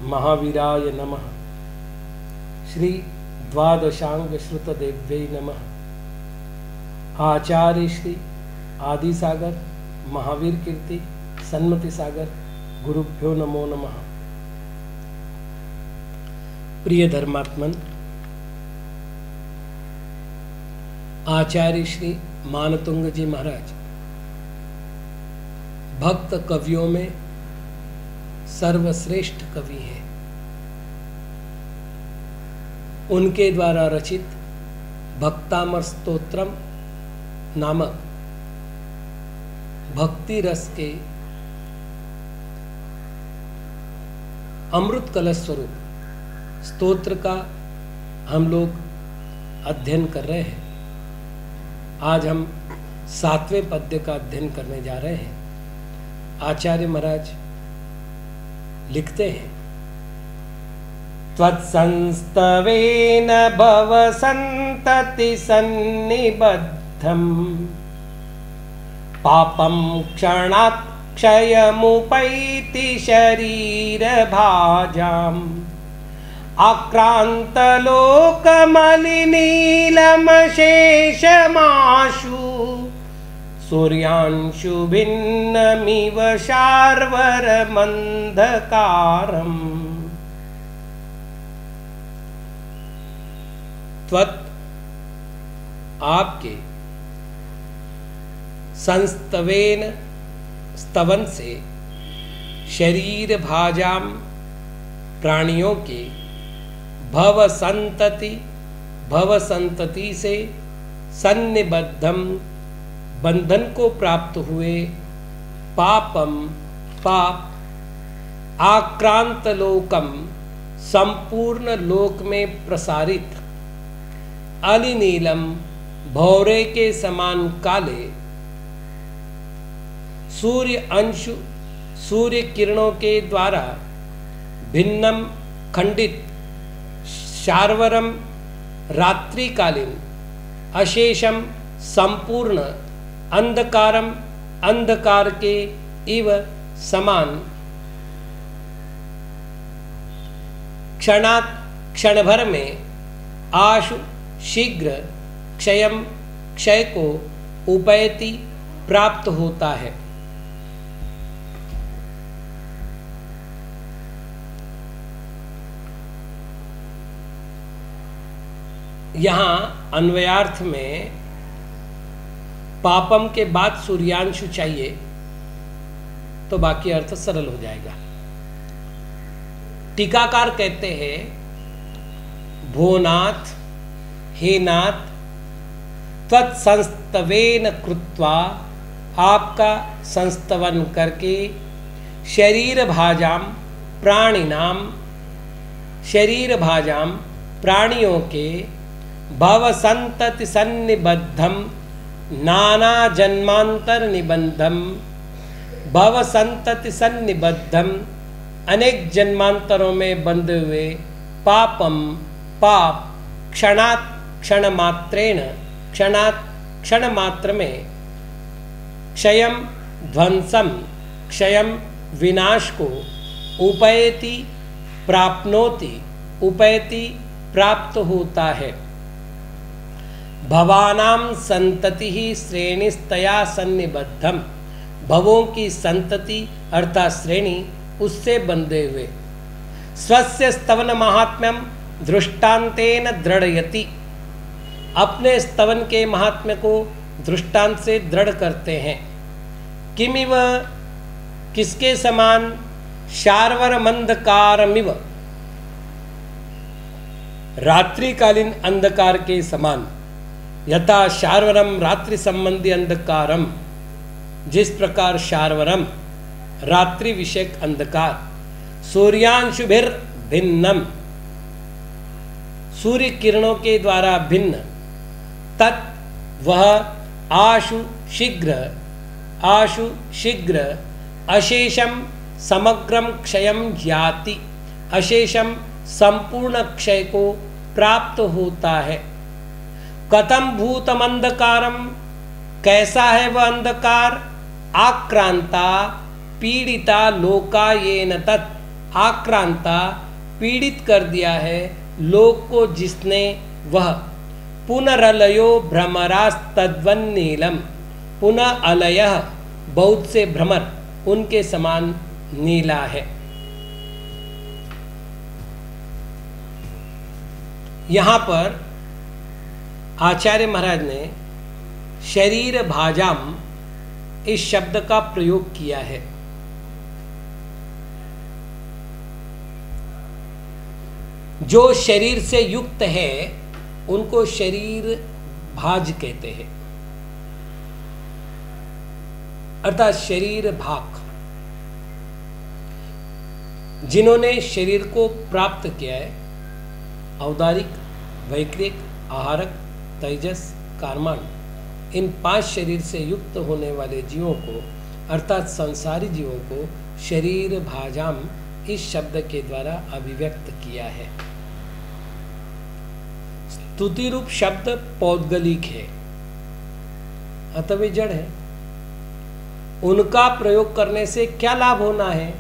महावीराय नमः। श्री द्वादशांग श्रुतदेव्यै नमः। आचार्य श्री आदि सागर महावीर कीर्ति सन्मति सागर गुरुभ्यो नमो नमः। प्रिय धर्मात्मन, आचार्य श्री मानतुंग जी महाराज भक्त कवियों में सर्वश्रेष्ठ कवि हैं। उनके द्वारा रचित भक्तामर स्तोत्रम नामक भक्ति रस के अमृत कलश स्वरूप स्तोत्र का हम लोग अध्ययन कर रहे हैं। आज हम 7वें पद्य का अध्ययन करने जा रहे हैं। आचार्य महाराज लिखते हैं, त्वत्संस्तवेन भव संतति सन्निबद्धम् पापं क्षणात् क्षयमुपैति शरीर भाजाम् आक्रान्तलोकमलिनीलमशेषमाशु सूर्यांशु भिन्नमिव शार्वरमन्धकारम्। त्वत् आपके संस्तवेन स्तवन से शरीर भाजाम प्राणियों के भव संतति से सन्निबद्धम बंधन को प्राप्त हुए पापम पाप आक्रांत लोकम संपूर्ण लोक में प्रसारित अलिनीलम भौरे के समान काले सूर्य किरणों के द्वारा भिन्नम खंडित शार्वरम रात्रिकालीन अशेषम संपूर्ण अंधकारम अंधकार के इव समान क्षणात् क्षणभर में आशु शीघ्र क्षयम क्षय को उपैति प्राप्त होता है। यहाँ अन्वयार्थ में पापम के बाद सूर्यांशु चाहिए तो बाकी अर्थ सरल हो जाएगा। टीकाकार कहते हैं, भोनाथ हे नाथ त्वत्संस्तवेन कृत्वा आपका संस्तवन करके शरीर भाजाम प्राणियों के भव संतति सन्निबद्धम नाना जन्मांतर निबंधम भव संतति सन्निबद्धम अनेक जन्मांतरों में बंधे हुए पापम पाप क्षणात् क्षण मात्र में क्षयम ध्वंसम क्षयम विनाश को उपैति प्राप्त होता है। भवानां संतति ही श्रेणीस्तया सन्निबद्धम भवों की संतति अर्थात श्रेणी उससे बंधे हुए। स्वस्य स्तवन महात्म्यम दृष्टांतेन दृढ़यति अपने स्तवन के महात्म्य को दृष्टांत से दृढ़ करते हैं। किमिव किसके समान शार्वरमंधकारमिव रात्रिकालीन अंधकार के समान यथा शार्वरम रात्रि संबंधी अंधकारम जिस प्रकार शार्वरम रात्रि विषयक अंधकार सूर्यांशुभिर भिन्नम सूर्य किरणों के द्वारा भिन्न तत् वह आशु शीघ्र अशेषम समग्रम क्षयम याति अशेषम संपूर्ण क्षय को प्राप्त होता है। कथम भूतम अंधकारम कैसा है वह अंधकार आक्रांता पीड़िता लोका येन तत् आक्रांता पीड़ित कर दिया है लोक को, जिसने वह पुनरलयो भ्रमरास्तद्वन्नीलम, पुनः अलयः बहुत से भ्रमर उनके समान नीला है। यहाँ पर आचार्य महाराज ने शरीर भाजाम इस शब्द का प्रयोग किया है। जो शरीर से युक्त है उनको शरीर भाज कहते हैं, अर्थात शरीर भाग। जिन्होंने शरीर को प्राप्त किया है, औदारिक, वैक्रिक, आहारक, तेजस, कार्माण, इन 5 शरीर से युक्त होने वाले जीवों को, अर्थात संसारी जीवों को शरीर भाजाम इस शब्द के द्वारा अभिव्यक्त किया है। स्तुति रूप शब्द पौद्गलिक है, अतः वे जड़ है। उनका प्रयोग करने से क्या लाभ होना है,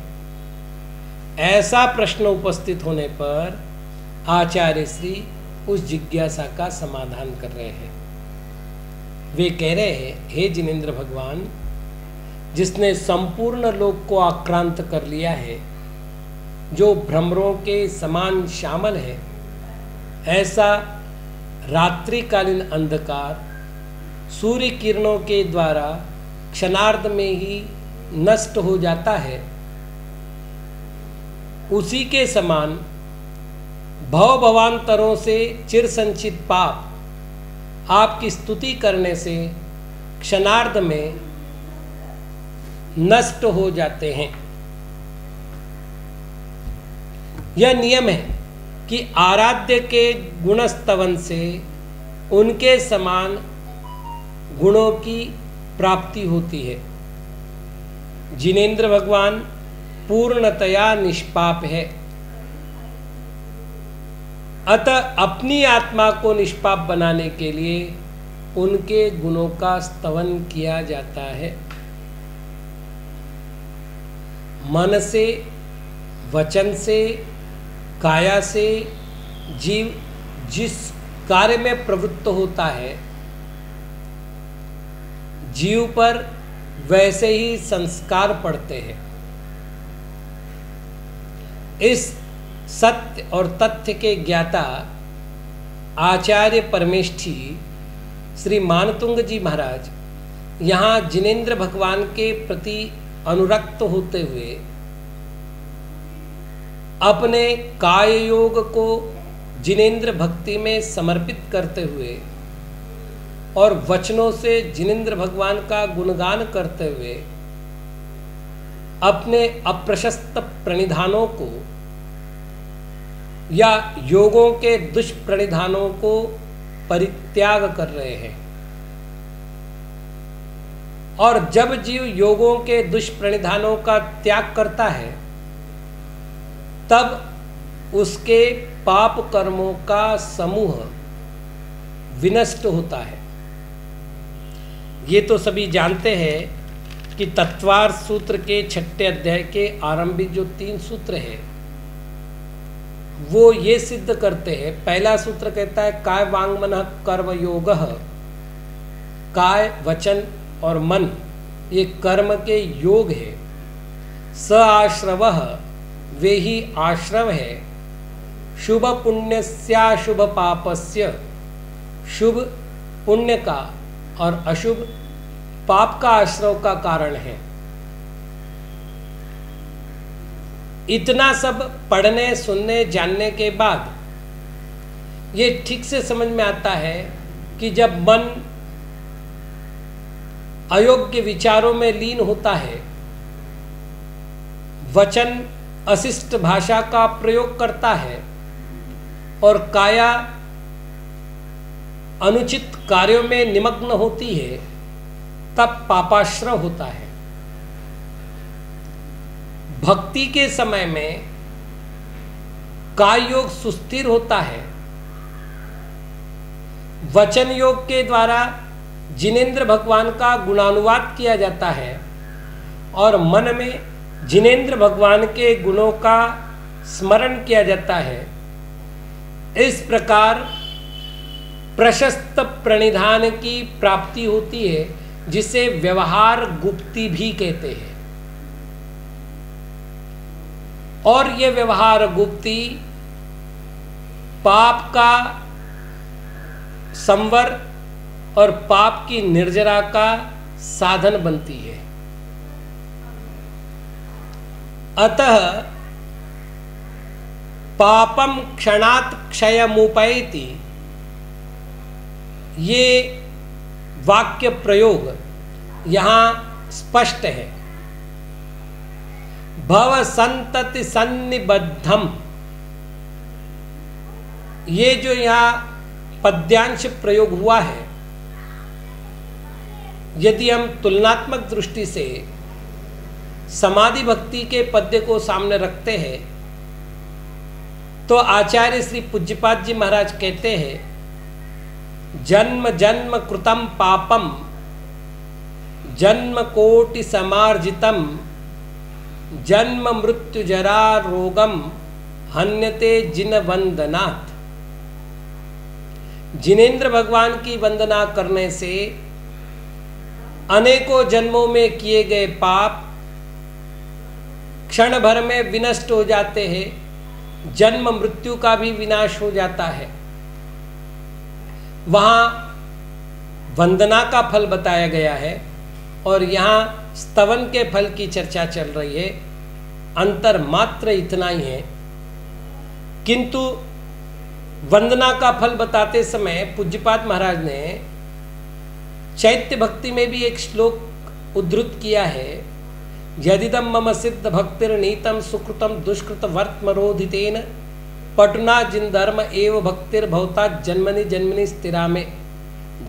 ऐसा प्रश्न उपस्थित होने पर आचार्य श्री उस जिज्ञासा का समाधान कर रहे हैं। वे कह रहे हैं, हे जिनेंद्र भगवान, जिसने संपूर्ण लोक को आक्रांत कर लिया है, जो भ्रमरों के समान श्यामल है, ऐसा रात्रिकालीन अंधकार सूर्य किरणों के द्वारा क्षणार्ध में ही नष्ट हो जाता है, उसी के समान भव भवांतरों से चिर संचित पाप आपकी स्तुति करने से क्षणार्ध में नष्ट हो जाते हैं। यह नियम है कि आराध्य के गुणस्तवन से उनके समान गुणों की प्राप्ति होती है। जिनेंद्र भगवान पूर्णतया निष्पाप है, अतः अपनी आत्मा को निष्पाप बनाने के लिए उनके गुणों का स्तवन किया जाता है। मन से, वचन से, काया से जीव जिस कार्य में प्रवृत्त होता है, जीव पर वैसे ही संस्कार पड़ते हैं। इस सत्य और तथ्य के ज्ञाता आचार्य परमेष्ठी श्री मानतुंग जी महाराज यहाँ जिनेंद्र भगवान के प्रति अनुरक्त होते हुए अपने काय योग को जिनेंद्र भक्ति में समर्पित करते हुए और वचनों से जिनेंद्र भगवान का गुणगान करते हुए अपने अप्रशस्त प्रणिधानों को या योगों के दुष्प्रणिधानों को परित्याग कर रहे हैं। और जब जीव योगों के दुष्प्रणिधानों का त्याग करता है, तब उसके पाप कर्मों का समूह विनष्ट होता है। ये तो सभी जानते हैं कि तत्वार सूत्र के 6ठे अध्याय के आरंभिक जो 3 सूत्र है वो ये सिद्ध करते हैं। पहला सूत्र कहता है काय वांग मन कर्म योगः, काय, वचन और मन ये कर्म के योग है। स आश्रवः, वे ही आश्रव है। शुभ पुण्यस्याशुभ पापस्य, शुभ पुण्य का और अशुभ पाप का आश्रव का कारण है। इतना सब पढ़ने, सुनने, जानने के बाद ये ठीक से समझ में आता है कि जब मन अयोग्य विचारों में लीन होता है, वचन अशिष्ट भाषा का प्रयोग करता है और काया अनुचित कार्यों में निमग्न होती है, तब पापाश्रय होता है। भक्ति के समय में काय योग सुस्थिर होता है। वचन योग के द्वारा जिनेंद्र भगवान का गुणानुवाद किया जाता है और मन में जिनेंद्र भगवान के गुणों का स्मरण किया जाता है। इस प्रकार प्रशस्त प्रणिधान की प्राप्ति होती है, जिसे व्यवहार गुप्ति भी कहते हैं। और ये व्यवहार गुप्ति पाप का संवर और पाप की निर्जरा का साधन बनती है। अतः पापम क्षणात् क्षयमुपैति, ये वाक्य प्रयोग यहाँ स्पष्ट है। भव संतति सन्निबद्धम, ये जो यहाँ पद्यांश प्रयोग हुआ है, यदि हम तुलनात्मक दृष्टि से समाधि भक्ति के पद्य को सामने रखते हैं तो आचार्य श्री पूज्यपाद जी महाराज कहते हैं, जन्म जन्म कृतम पापम जन्म कोटि समार्जितम जन्म मृत्यु जरा रोगम हन्यते जिन वंदनात्। जिनेंद्र भगवान की वंदना करने से अनेकों जन्मों में किए गए पाप क्षण भर में विनष्ट हो जाते हैं, जन्म मृत्यु का भी विनाश हो जाता है। वहाँ वंदना का फल बताया गया है और यहाँ स्तवन के फल की चर्चा चल रही है। अंतर मात्र इतना ही है, किंतु वंदना का फल बताते समय पूज्यपाद महाराज ने चैत्य भक्ति में भी एक श्लोक उद्धृत किया है, यदिदम मम सिद्ध भक्तिर्नीतम सुकृतम दुष्कृत वर्तमरोधितेन पटुना जिन धर्म एव भक्तिर्भवता जन्मनि जन्मनि स्थिरा में।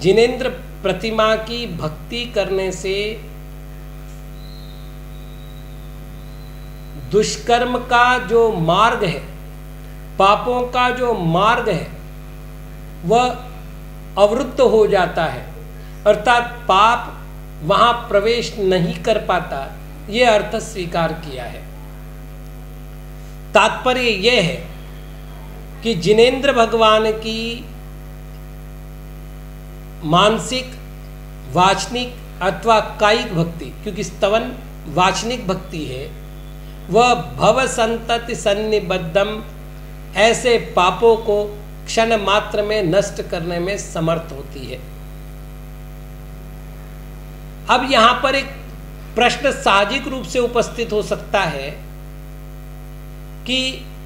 जिनेंद्र प्रतिमा की भक्ति करने से दुष्कर्म का जो मार्ग है, पापों का जो मार्ग है, वह अवरुद्ध हो जाता है, अर्थात पाप वहां प्रवेश नहीं कर पाता। यह अर्थ स्वीकार किया है। तात्पर्य यह है कि जिनेंद्र भगवान की मानसिक, वाचनिक अथवा कायिक भक्ति, क्योंकि स्तवन वाचनिक भक्ति है, वह भव संतति सन्निबद्धम, ऐसे पापों को क्षण मात्र में नष्ट करने में समर्थ होती है। अब यहां पर एक प्रश्न साहजिक रूप से उपस्थित हो सकता है कि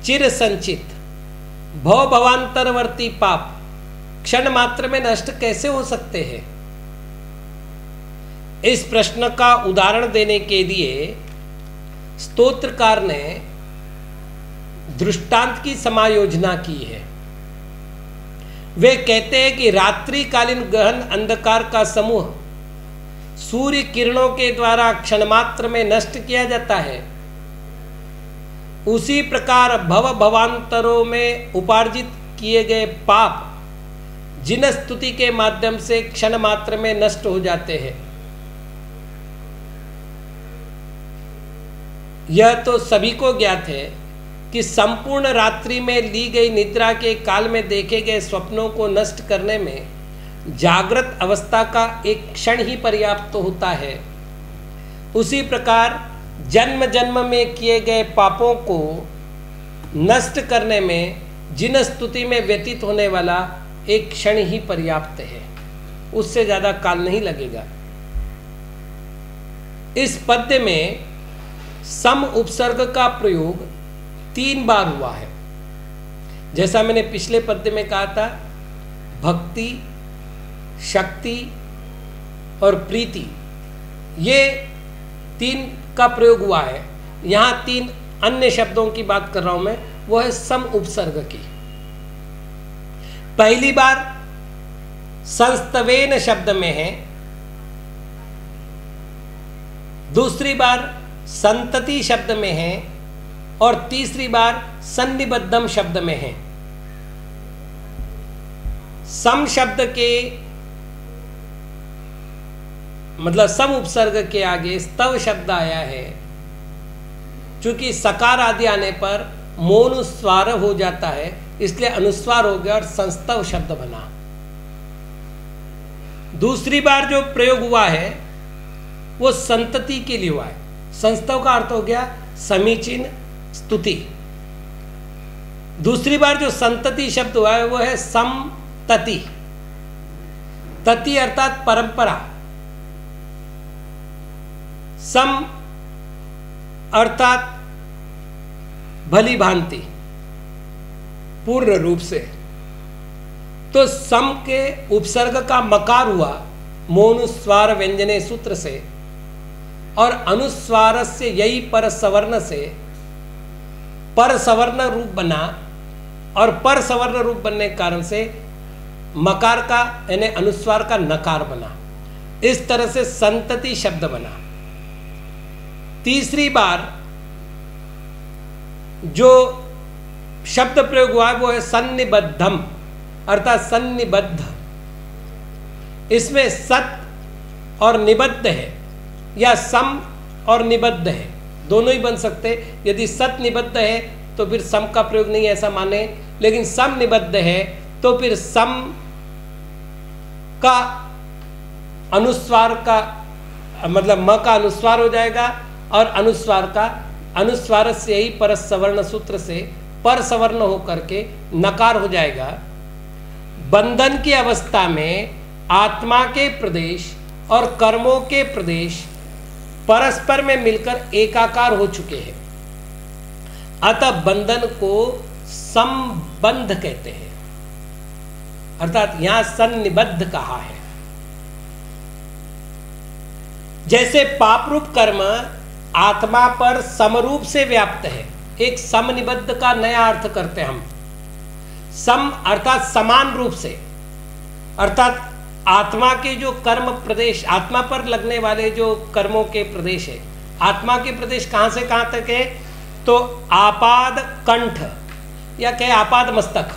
चिर संचित भव भवांतरवर्ती पाप क्षण मात्र में नष्ट कैसे हो सकते हैं? इस प्रश्न का उदाहरण देने के लिए स्तोत्रकार ने दृष्टांत की समायोजना की है। वे कहते हैं कि रात्रिकालीन गहन अंधकार का समूह सूर्य किरणों के द्वारा क्षण मात्र में नष्ट किया जाता है। उसी प्रकार भव भवांतरों में उपार्जित किए गए पाप जिन स्तुति के माध्यम से क्षण मात्र में नष्ट हो जाते हैं। यह तो सभी को ज्ञात है कि संपूर्ण रात्रि में ली गई निद्रा के काल में देखे गए स्वप्नों को नष्ट करने में जागृत अवस्था का एक क्षण ही पर्याप्त होता है। उसी प्रकार जन्म जन्म में किए गए पापों को नष्ट करने में जिन स्तुति में व्यतीत होने वाला एक क्षण ही पर्याप्त है, उससे ज्यादा काल नहीं लगेगा। इस पद्य में सम उपसर्ग का प्रयोग 3 बार हुआ है। जैसा मैंने पिछले पद्य में कहा था, भक्ति, शक्ति और प्रीति, ये 3 का प्रयोग हुआ है। यहाँ 3 अन्य शब्दों की बात कर रहा हूं मैं, वो है सम उपसर्ग की। पहली बार संस्तवेन शब्द में है, दूसरी बार संतति शब्द में है और तीसरी बार सन्निबद्धम शब्द में है। सम शब्द के मतलब सम उपसर्ग के आगे स्तव शब्द आया है चूंकि सकार आदि आने पर मोनुस्वार हो जाता है, इसलिए अनुस्वार हो गया और संस्तव शब्द बना। दूसरी बार जो प्रयोग हुआ है वो संतति के लिए हुआ है। संस्तव का अर्थ हो गया समीचीन स्तुति। दूसरी बार जो संतति शब्द हुआ है वो है समतति। तति अर्थात परंपरा, सम अर्थात भली भांति, पूर्ण रूप से। तो सम के उपसर्ग का मकार हुआ मोनुस्वार व्यंजने सूत्र से, और अनुस्वार से यही पर सवर्ण से पर सवर्ण रूप बना, और पर सवर्ण रूप बनने के कारण से मकार का यानी अनुस्वार का नकार बना। इस तरह से संतति शब्द बना। तीसरी बार जो शब्द प्रयोग हुआ है वो है सन्निबद्धम अर्थात सन्निबद्ध। इसमें सत और निबद्ध है या सम और निबद्ध है, दोनों ही बन सकते। यदि सत निबद्ध है तो फिर सम का प्रयोग नहीं ऐसा माने, लेकिन सम निबद्ध है तो फिर सम का अनुस्वार का मतलब म का अनुस्वार हो जाएगा, और अनुस्वार से यही पर सवर्ण सूत्र से पर सवर्ण होकर के नकार हो जाएगा। बंधन की अवस्था में आत्मा के प्रदेश और कर्मों के प्रदेश परस्पर में मिलकर एकाकार हो चुके हैं, अतः बंधन को संबंध कहते हैं, अर्थात यहां सन्निबद्ध कहा है। जैसे पाप रूप कर्म आत्मा पर समरूप से व्याप्त है, एक समनिबद्ध का नया अर्थ करते हैं हम। सम अर्थात समान रूप से, अर्थात आत्मा के जो कर्म प्रदेश, आत्मा पर लगने वाले जो कर्मों के प्रदेश है, आत्मा के प्रदेश कहां से कहां तक है, तो आपाद कंठ या कहे आपाद मस्तक,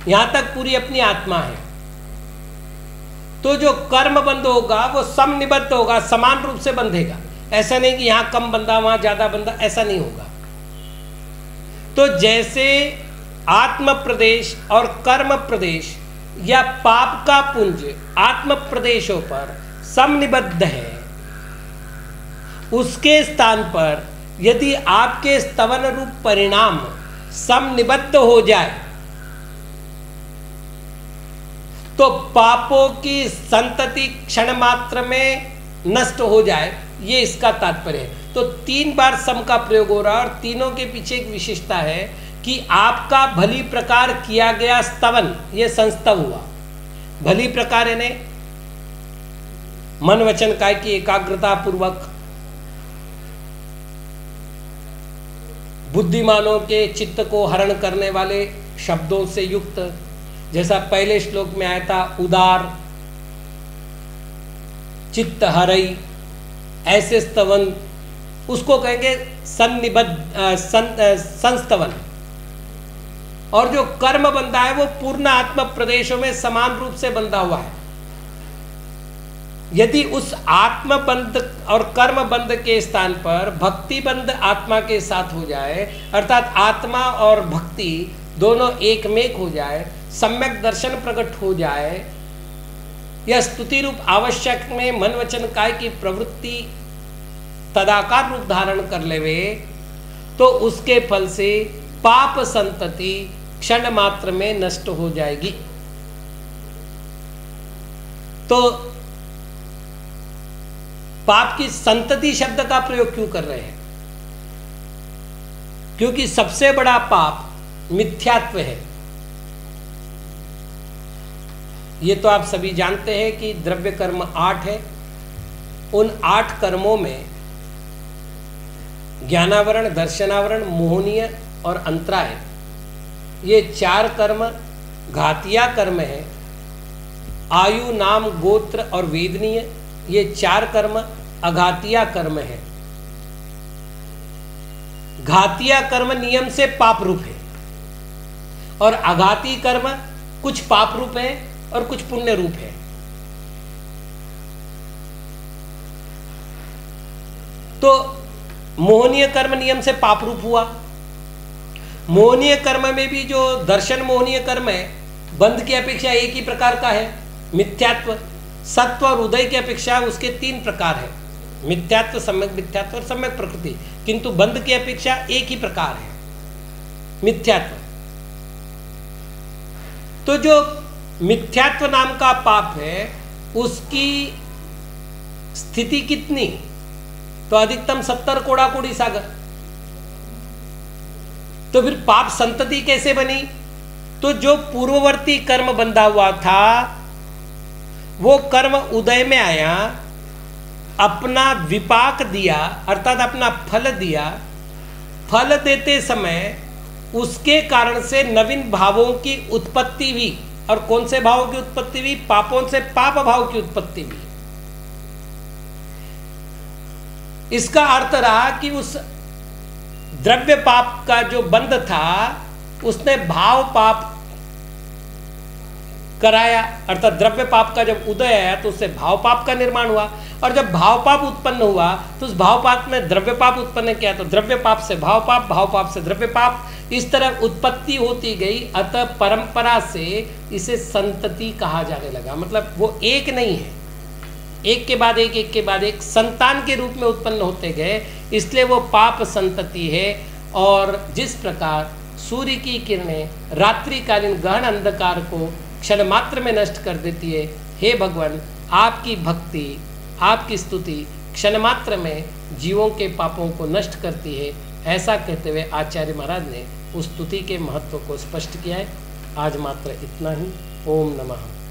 यहां तक पूरी अपनी आत्मा है। तो जो कर्म बंध होगा वो समनिबद्ध होगा, समान रूप से बंधेगा। ऐसा नहीं कि यहां कम बंधा वहां ज्यादा बंधा, ऐसा नहीं होगा। तो जैसे आत्म प्रदेश और कर्म प्रदेश या पाप का पुंज आत्म प्रदेशों पर समनिबद्ध है, उसके स्थान पर यदि आपके स्तवन रूप परिणाम समनिबद्ध हो जाए तो पापों की संतति क्षण मात्र में नष्ट हो जाए, ये इसका तात्पर्य है। तो 3 बार सम का प्रयोग हो रहा है, और तीनों के पीछे एक विशेषता है कि आपका भली प्रकार किया गया स्तवन, ये संस्तव हुआ। भली प्रकार यानी मन वचन काय की एकाग्रता पूर्वक, बुद्धिमानों के चित्त को हरण करने वाले शब्दों से युक्त, जैसा पहले श्लोक में आया था उदार चित्त हरई, ऐसे स्तवन उसको कहेंगे सन्निबद्ध संस्तवन। और जो कर्म बंधा है वो पूर्ण आत्म प्रदेशों में समान रूप से बंधा हुआ है। यदि उस आत्म बंध और कर्म बंध के स्थान पर भक्ति बंध आत्मा के साथ हो जाए, अर्थात आत्मा और भक्ति दोनों एक में हो जाए, सम्यक दर्शन प्रकट हो जाए, यह स्तुति रूप आवश्यक में मन वचन काय की प्रवृत्ति तदाकार रूप धारण कर लेवे, तो उसके फल से पाप संतति क्षण मात्र में नष्ट हो जाएगी। तो पाप की संतति शब्द का प्रयोग क्यों कर रहे हैं? क्योंकि सबसे बड़ा पाप मिथ्यात्व है। ये तो आप सभी जानते हैं कि द्रव्य कर्म 8 है। उन 8 कर्मों में ज्ञानावरण, दर्शनावरण, मोहनीय और अंतराय, ये 4 कर्म घातिया कर्म है। आयु, नाम, गोत्र और वेदनीय, ये 4 कर्म अघातिया कर्म है। घातिया कर्म नियम से पाप रूप है, और अघाती कर्म कुछ पाप रूप है और कुछ पुण्य रूप है। तो मोहनीय कर्म नियम से पाप रूप हुआ। मोहनीय कर्म में भी जो दर्शन मोहनीय कर्म है, बंध की अपेक्षा एक ही प्रकार का है, मिथ्यात्व। सत्व और उदय की अपेक्षा उसके 3 प्रकार है, मिथ्यात्व, सम्यक मिथ्यात्व और सम्यक प्रकृति। किंतु बंध की अपेक्षा एक ही प्रकार है, मिथ्यात्व। तो जो मिथ्यात्व नाम का पाप है, उसकी स्थिति कितनी? तो अधिकतम 70 कोड़ा कोड़ी सागर। तो फिर पाप संतति कैसे बनी? तो जो पूर्ववर्ती कर्म बंधा हुआ था, वो कर्म उदय में आया, अपना विपाक दिया, अर्थात अपना फल दिया। फल देते समय उसके कारण से नवीन भावों की उत्पत्ति हुई। और कौन से भावों की उत्पत्ति हुई? पापों से पाप भाव की उत्पत्ति हुई। इसका अर्थ रहा कि उस द्रव्य पाप का जो बंध था, उसने भाव पाप कराया, अर्थात द्रव्य पाप का जब उदय आया तो उससे भाव पाप का निर्माण हुआ। और जब भाव पाप उत्पन्न हुआ तो उस भाव पाप ने द्रव्य पाप उत्पन्न किया, तो द्रव्य पाप से भाव पाप से द्रव्य पाप, इस तरह उत्पत्ति होती गई। अतः परंपरा से इसे संतति कहा जाने लगा। मतलब वो एक नहीं है, एक के बाद एक, एक के बाद एक संतान के रूप में उत्पन्न होते गए, इसलिए वो पाप संतति है। और जिस प्रकार सूर्य की किरणें रात्रिकालीन गहन अंधकार को क्षण मात्र में नष्ट कर देती है, हे भगवान, आपकी भक्ति, आपकी स्तुति क्षण मात्र में जीवों के पापों को नष्ट करती है। ऐसा कहते हुए आचार्य महाराज ने उस स्तुति के महत्व को स्पष्ट किया है। आज मात्र इतना ही। ओम नमः।